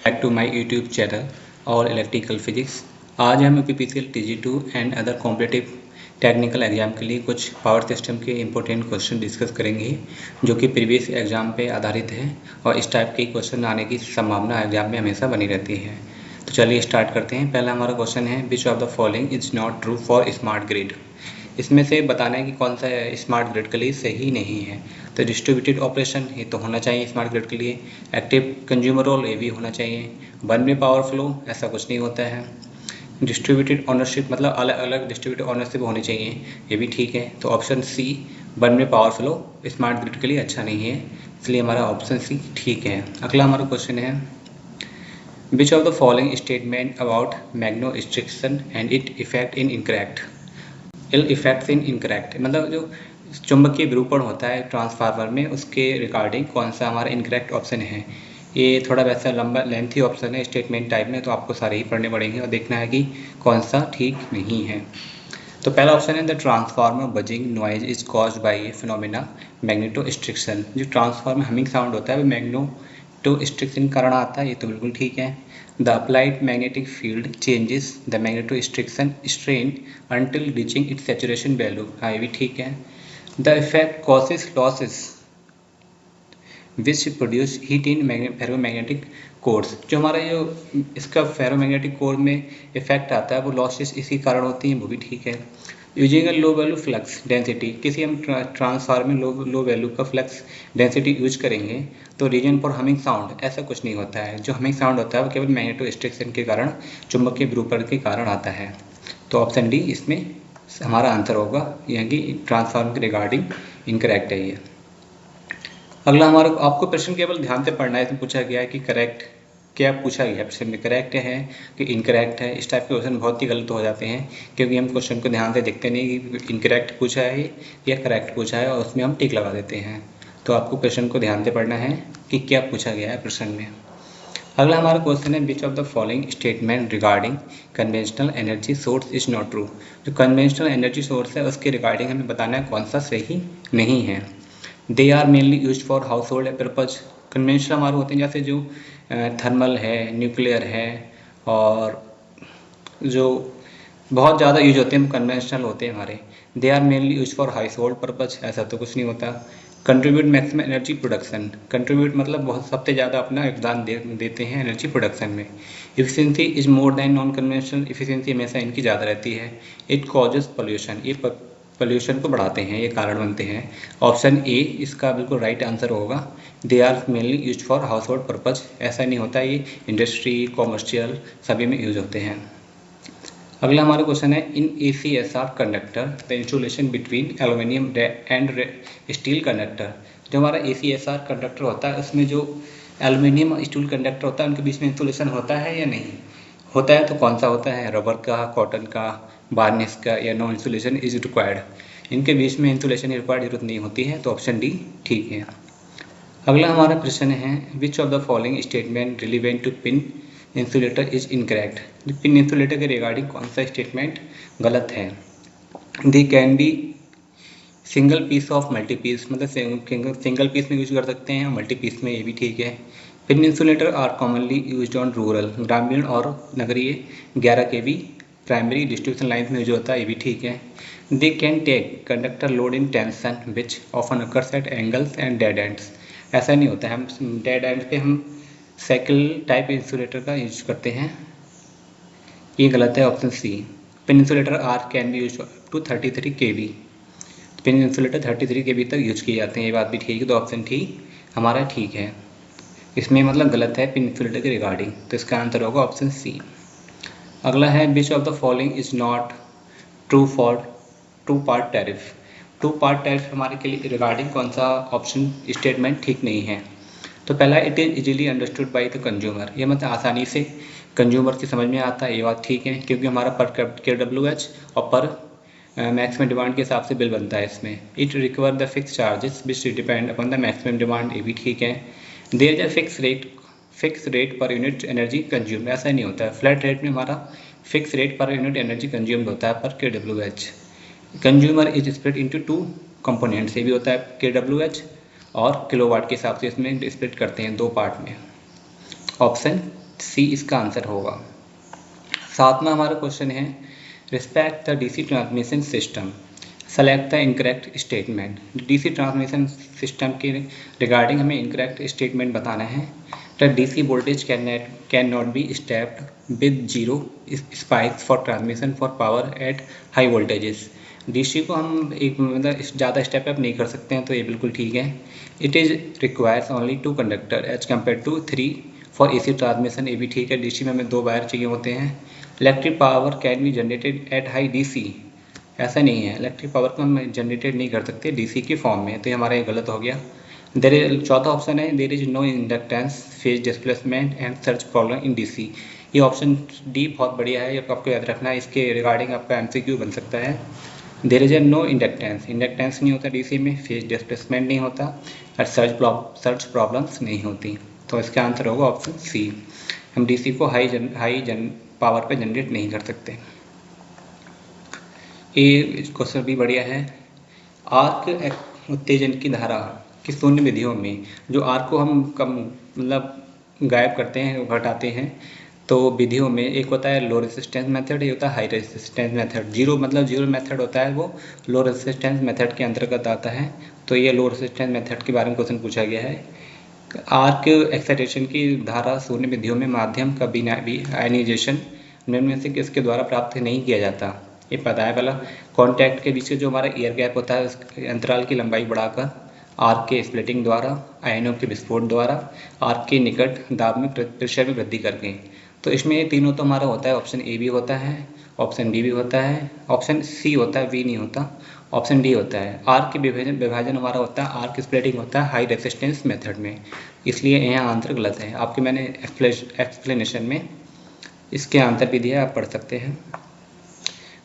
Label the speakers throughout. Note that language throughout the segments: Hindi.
Speaker 1: Back to my YouTube channel और इलेक्ट्रिकल फिजिक्स। आज हम UPPCL TG2 and other competitive technical exam के लिए कुछ पावर सिस्टम के इंपॉर्टेंट क्वेश्चन डिस्कस करेंगे जो कि प्रीवियस एग्जाम पे आधारित है और इस टाइप के क्वेश्चन आने की संभावना एग्जाम में हमेशा बनी रहती है। तो चलिए स्टार्ट करते हैं। पहला हमारा क्वेश्चन है which of the following is not true for smart grid. इसमें से बताना है कि कौन सा स्मार्ट ग्रिड के लिए सही नहीं है। तो डिस्ट्रीब्यूटेड ऑपरेशन ये तो होना चाहिए स्मार्ट ग्रिड के लिए। एक्टिव कंज्यूमर रोल ये भी होना चाहिए। वन वे पावर फ्लो ऐसा कुछ नहीं होता है। डिस्ट्रीब्यूटेड ऑनरशिप मतलब अलग अलग डिस्ट्रीब्यूटेड ऑनरशिप होनी चाहिए, ये भी ठीक है। तो option C one way power flow smart grid के लिए अच्छा नहीं है, इसलिए हमारा ऑप्शन सी ठीक है। अगला हमारा क्वेश्चन है which of the following statement about magnetostriction and it effect in incorrect. Ill effects in incorrect मतलब जो चुंबकीय विरूपण होता है ट्रांसफार्मर में उसके रिगार्डिंग कौन सा हमारा इनकरेक्ट ऑप्शन है। ये थोड़ा वैसा लंबा लेंथी ऑप्शन है स्टेटमेंट टाइप में, तो आपको सारे ही पढ़ने पड़ेंगे और देखना है कि कौन सा ठीक नहीं है। तो पहला ऑप्शन है the transformer buzzing noise is caused by A phenomena magneto striction. जो ट्रांसफार्मर हमिंग साउंड होता है वो मैग्नेटो स्ट्रिक्शन कारण आता है, ये तो बिल्कुल ठीक है। The applied magnetic field changes the magneto striction strain until reaching its saturation value, हाँ ये भी ठीक है। The effect causes losses which produce heat in ferromagnetic cores। जो हमारा जो इसका फेरोमैग्नेटिक कोर में इफेक्ट आता है वो लॉसेस इसी कारण होती हैं, वो भी ठीक है। Using a low value flux density, किसी हम ट्रांसफार्मर में लो वैल्यू का फ्लक्स डेंसिटी यूज करेंगे तो रीजन फॉर हमिंग साउंड ऐसा कुछ नहीं होता है। जो हमिंग साउंड होता है वो केवल मैग्नेटो स्ट्रिक्शन के कारण, चुंबकीय विरूपण के कारण आता है। तो ऑप्शन डी इसमें हमारा आंसर होगा, यानी कि ट्रांसफार्मर के रिगार्डिंग इनकरेक्ट है ये। अगला हमारा आपको प्रश्न केवल ध्यान से पढ़ना है। इसमें पूछा गया है कि करेक्ट क्या पूछा गया है प्रश्न में, करेक्ट है कि इनकरेक्ट है। इस टाइप के क्वेश्चन बहुत ही गलत हो जाते हैं क्योंकि हम क्वेश्चन को ध्यान से देखते नहीं कि इनकरेक्ट पूछा है या करेक्ट पूछा है और उसमें हम टिक लगा देते हैं। तो आपको क्वेश्चन को ध्यान से पढ़ना है कि क्या पूछा गया है प्रश्न में। अगला हमारा क्वेश्चन है which of the following statement regarding conventional energy source is not true. जो कन्वेंशनल एनर्जी सोर्स है उसके रिगार्डिंग हमें बताना है कौन सा सही नहीं है। They are mainly use for household purpose. Conventional हमारे होते हैं जैसे जो थर्मल है, न्यूक्लियर है और जो बहुत ज़्यादा यूज होते हैं कन्वेंशनल होते हैं हमारे। They are mainly use for household purpose, ऐसा तो कुछ नहीं होता। Contribute maximum energy production, contribute मतलब बहुत सबसे ज़्यादा अपना योगदान देते हैं एनर्जी प्रोडक्शन में। Efficiency is more than non conventional, efficiency हमेशा इनकी ज़्यादा रहती है। इट कॉजेज पोल्यूशन, ये पोल्यूशन को बढ़ाते हैं, ये कारण बनते हैं। ऑप्शन ए इसका बिल्कुल राइट आंसर होगा। They are mainly use for household purpose, ऐसा नहीं होता, ये इंडस्ट्री कॉमर्शियल सभी में यूज होते हैं। अगला हमारा क्वेश्चन है in ACSR conductor the insulation between aluminium and steel conductor. जो हमारा ACSR कंडक्टर होता है उसमें जो एल्यूमिनियम स्टील कंडक्टर होता है उनके बीच में इंसुलेशन होता है या नहीं होता है, तो कौन सा होता है, रबर का, कॉटन का, बार्निश का या नो इंसुलेशन इज रिक्वायर्ड। इनके बीच में इंसुलेशन रिक्वायर्ड जरूरत नहीं होती है, तो ऑप्शन डी ठीक है। अगला हमारा प्रश्न है which of the following statement relevant to pin insulator is incorrect. Pin insulator के रिगार्डिंग कौन सा स्टेटमेंट गलत है। They can be single piece of multi piece, मतलब सिंगल पीस में यूज कर सकते हैं, मल्टी पीस में, ये भी ठीक है। Pin insulator are commonly use on rural, ग्रामीण और नगरीय 11 kV प्राइमरी डिस्ट्रीब्यूशन लाइन में यूज होता है, ये भी ठीक है। They can take conductor load in tension which often occurs at angles and dead ends, ऐसा नहीं होता है। हम डेड एंड पे हम साइकिल टाइप इंसुलेटर का यूज करते हैं, ये गलत है, option C. Pin insulator are can be use to 33 kV, pin insulator 33 kV तक यूज किए जाते हैं, ये बात भी ठीक है, तो ऑप्शन डी हमारा ठीक है। इसमें मतलब गलत है पिन इंसुलेटर के रिगार्डिंग, तो इसका आंसर होगा ऑप्शन सी। अगला है which of the following is not true for two part tariff. Two part tariff हमारे के लिए रिगार्डिंग कौन सा ऑप्शन स्टेटमेंट ठीक नहीं है। तो पहला it is easily understood by the consumer, ये मतलब आसानी से कंज्यूमर की समझ में आता है, ये बात ठीक है क्योंकि हमारा पर KWH और पर मैक्सिमम डिमांड के हिसाब से बिल बनता है इसमें। It require the fix charges which depend upon the maximum demand, ये भी ठीक है। There is a fix rate per unit energy consume, ऐसा नहीं होता है। फ्लैट रेट में हमारा fix rate per unit energy consume होता है per KWH। Consumer is split into 2 components, ये भी होता है KWH और किलोवाट के हिसाब से इसमें स्प्लिट करते हैं 2 पार्ट में। ऑप्शन सी इसका आंसर होगा। साथ में हमारा क्वेश्चन है respect the DC transmission system, select the incorrect statement. DC transmission system के रिगार्डिंग हमें इनकरेक्ट स्टेटमेंट बताना है। The DC voltage can not be stepped with zero spikes for transmission for power at high voltages. DC को हम एक मतलब ज़्यादा स्टेप अप नहीं कर सकते हैं, तो ये बिल्कुल ठीक है। It is requires only 2 conductor as compare to 3 for AC transmission, ये भी ठीक है। डीसी में हमें 2 वायर चाहिए होते हैं। Electric power can be generated at high DC, ऐसा नहीं है, इलेक्ट्रिक पावर को हम जनरेटेड नहीं कर सकते डीसी के फॉर्म में, तो ये हमारा ये गलत हो गया। चौथा ऑप्शन है there is no inductance phase displacement and search problem in DC. ये ऑप्शन डी बहुत बढ़िया है, ये आपको याद रखना है, इसके रिगार्डिंग आपका एमसीक्यू बन सकता है। There is a no inductance, inductance नहीं होता डीसी में, फेज डिस्प्लेसमेंट नहीं होता और सर्च प्रॉब्लम्स नहीं होती, तो इसका आंसर होगा ऑप्शन सी। हम डीसी को हाई पावर पे जनरेट नहीं कर सकते। ये क्वेश्चन भी बढ़िया है। आर्क उत्तेजन की धारा की शून्य विधियों में जो आर्क को हम कम मतलब गायब करते हैं, घटाते हैं, तो विधियों में एक होता है लो रेजिस्टेंस मेथड, ये होता है high resistance method. Zero method होता है वो लो रेजिस्टेंस मेथड के अंतर्गत आता है, तो ये लो रेजिस्टेंस मेथड के बारे में क्वेश्चन पूछा गया है। आर्क एक्साइटेशन की धारा शून्य विधियों में माध्यम का बिना भी आयनाइजेशन निम्न में से किसके द्वारा प्राप्त नहीं किया जाता। ये पता है पहला, कॉन्टैक्ट के बीच जो हमारा एयर गैप होता है उस अंतराल की लंबाई बढ़ाकर, आर्क के स्प्लिटिंग द्वारा, आयनों के विस्फोट द्वारा, आर्क के निकट दाब में प्रेशर में वृद्धि करके। तो इसमें ये तीनों तो हमारा होता है, ऑप्शन ए भी होता है, ऑप्शन बी भी होता है, ऑप्शन सी होता है, बी नहीं होता, ऑप्शन डी होता है। आर्क के विभाजन हमारा होता है, आर्क स्प्लिटिंग होता है हाई रेजिस्टेंस मेथड में, इसलिए यहाँ आंसर गलत है। आपके मैंने एक्सप्लेनेशन में इसके आंसर भी दिया, आप पढ़ सकते हैं।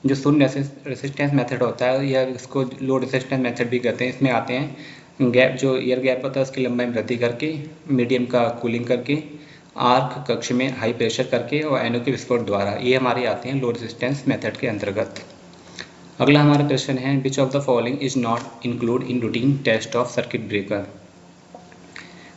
Speaker 1: जो शून्य रेजिस्टेंस मेथड होता है या इसको लो रेजिस्टेंस मेथड भी कहते हैं, इसमें आते हैं गैप, जो एयर गैप होता है उसकी लंबाई में वृद्धि करके, मीडियम का कूलिंग करके, आर्क कक्ष में हाई प्रेशर करके और आयनों के विस्फोट द्वारा, ये हमारे आते हैं लो रेजिस्टेंस मेथड के अंतर्गत। अगला हमारा क्वेश्चन है which of the following is not include in routine test of circuit breaker.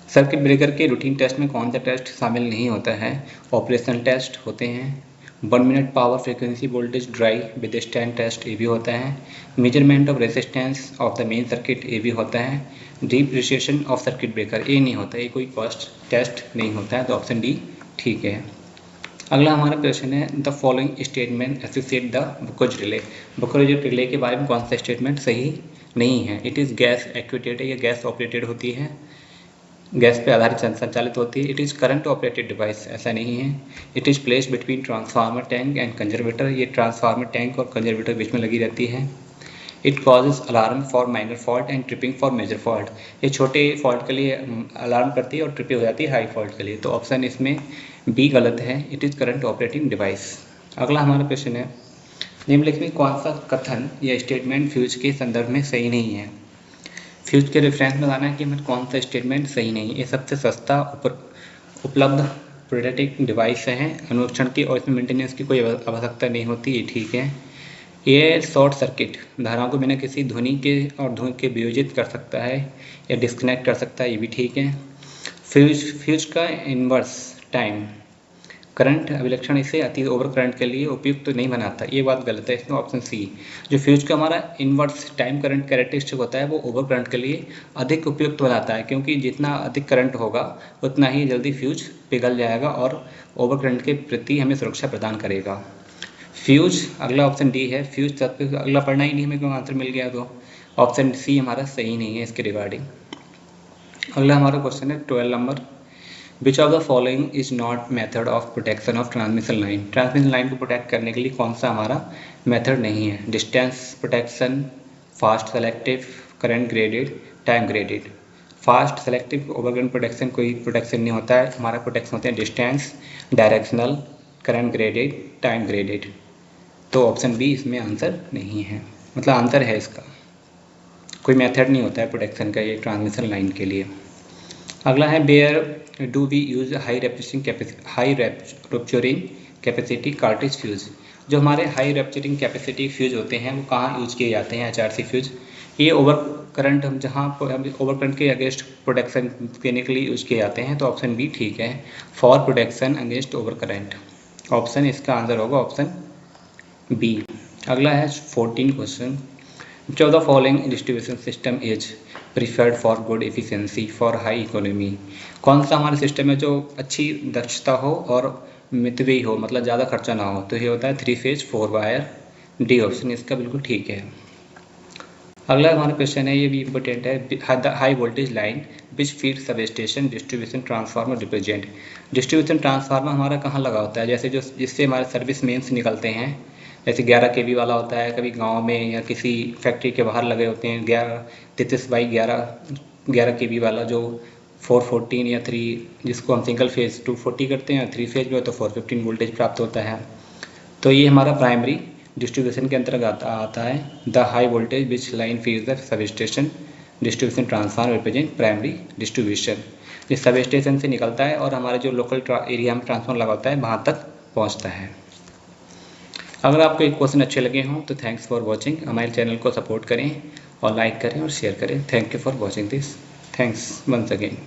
Speaker 1: Circuit breaker के रूटीन टेस्ट में कौन सा टेस्ट शामिल नहीं होता है। ऑपरेशन टेस्ट होते हैं, 1 minute power frequency voltage drive withstand test ये भी होता है, measurement of resistance of the main circuit ये भी होता है, डिप्रिसिएशन ऑफ सर्किट ब्रेकर ये नहीं होता, ये कोई कॉस्ट टेस्ट नहीं होता है, तो ऑप्शन डी ठीक है। अगला हमारा क्वेश्चन है the following statement associate the Buchholz relay. Buchholz relay के बारे में कौन सा स्टेटमेंट सही नहीं है। इट इज़ गैस एक्टिवेटेड है, ये गैस ऑपरेटेड होती है, गैस पे आधारित संचालित होती है। It is current operated device, ऐसा नहीं है। It is placed between transformer tank and conservator, ये ट्रांसफार्मर टैंक और कंजर्वेटर बीच में लगी रहती है। It causes alarm for minor fault and tripping for major fault, ये छोटे फॉल्ट के लिए अलार्म करती है और ट्रिपिंग हो जाती है हाई फॉल्ट के लिए, तो ऑप्शन इसमें बी गलत है, it is current operating device. अगला हमारा क्वेश्चन है निम्नलिखित में कौन सा कथन या स्टेटमेंट फ्यूज के संदर्भ में सही नहीं है। फ्यूज के रेफरेंस में बताना है कि हमें कौन सा स्टेटमेंट सही नहीं। ये सबसे सस्ता उपलब्ध प्रोडक्टिक डिवाइस है अनुरक्षण की, और इसमें मेंटेनेंस की कोई आवश्यकता नहीं होती, ये ठीक है। ये शॉर्ट सर्किट धाराओं को बिना किसी ध्वनि के और धुएं के वियोजित कर सकता है या डिस्कनेक्ट कर सकता है, ये भी ठीक है। फ्यूज का इन्वर्स टाइम करंट अभिलक्षण इसे अति ओवर करंट के लिए उपयुक्त तो नहीं बनाता, ये बात गलत है, इसमें ऑप्शन सी। जो फ्यूज का हमारा इन्वर्स टाइम करंट कैरेक्टरिस्टिक होता है वो ओवर करंट के लिए अधिक उपयुक्त बनाता है, क्योंकि जितना अधिक करंट होगा उतना ही जल्दी फ्यूज पिघल जाएगा और ओवर करंट के प्रति हमें सुरक्षा प्रदान करेगा। फ्यूज अगला ऑप्शन डी है, फ्यूज तत्व अगला पढ़ना ही नहीं, हमें क्यों आंसर मिल गया, तो ऑप्शन सी हमारा सही नहीं है इसके रिगार्डिंग। अगला हमारा क्वेश्चन है 12 number, which of the following is not method of protection of transmission line. Transmission line को प्रोटेक्ट करने के लिए कौन सा हमारा मेथड नहीं है। Distance protection, fast selective, current graded, time graded. Fast selective overground protection कोई प्रोटेक्शन नहीं होता है, हमारा प्रोटेक्शन होते हैं distance, directional, current graded, time graded, तो ऑप्शन बी इसमें आंसर नहीं है, मतलब आंसर है इसका, कोई मेथड नहीं होता है प्रोटेक्शन का ये ट्रांसमिशन लाइन के लिए। अगला है where do we use high rupturing capacity cartridge fuse. जो हमारे हाई रैप्चरिंग कैपेसिटी फ्यूज होते हैं वो कहाँ यूज किए जाते हैं। HRC फ्यूज ये ओवर करंट हम जहाँ ओवर करंट के अगेंस्ट प्रोटेक्शन देने के लिए यूज किए जाते हैं, तो ऑप्शन बी ठीक है, for protection against over current. Option इसका आंसर होगा ऑप्शन बी। अगला है 14 question, which of the following distribution system is preferred for good efficiency for high economy. कौन सा हमारा सिस्टम है जो अच्छी दक्षता हो और मितव्ययी हो, मतलब ज़्यादा खर्चा ना हो? तो ये होता है 3 फेज 4 वायर। डी ऑप्शन इसका बिल्कुल ठीक है। अगला हमारा क्वेश्चन है, ये भी इम्पोर्टेंट है, high voltage line which feed sub station distribution transformer represent. Distribution transformer हमारा कहाँ लगा होता है? जैसे जो जिससे हमारे सर्विस मेन्स निकलते हैं, जैसे 11 kV वाला होता है, कभी गांव में या किसी फैक्ट्री के बाहर लगे होते हैं 11 kV वाला, जो 414 या 3, जिसको हम सिंगल फेज 240 करते हैं, 3 फेज में तो 415 वोल्टेज प्राप्त होता है। तो ये हमारा प्राइमरी डिस्ट्रीब्यूशन के अंतर्गत आता है। The high voltage which line feeds the sub station distribution transformer represent primary distribution. इस सब स्टेशन से निकलता है और हमारे जो लोकल एरिया में ट्रांसफार्मर लगा होता है वहाँ तक पहुँचता है। अगर आपको एक क्वेश्चन अच्छे लगे हों तो थैंक्स फॉर वॉचिंग। हमारे चैनल को सपोर्ट करें और लाइक करें और शेयर करें। Thank you for watching this. Thanks once again.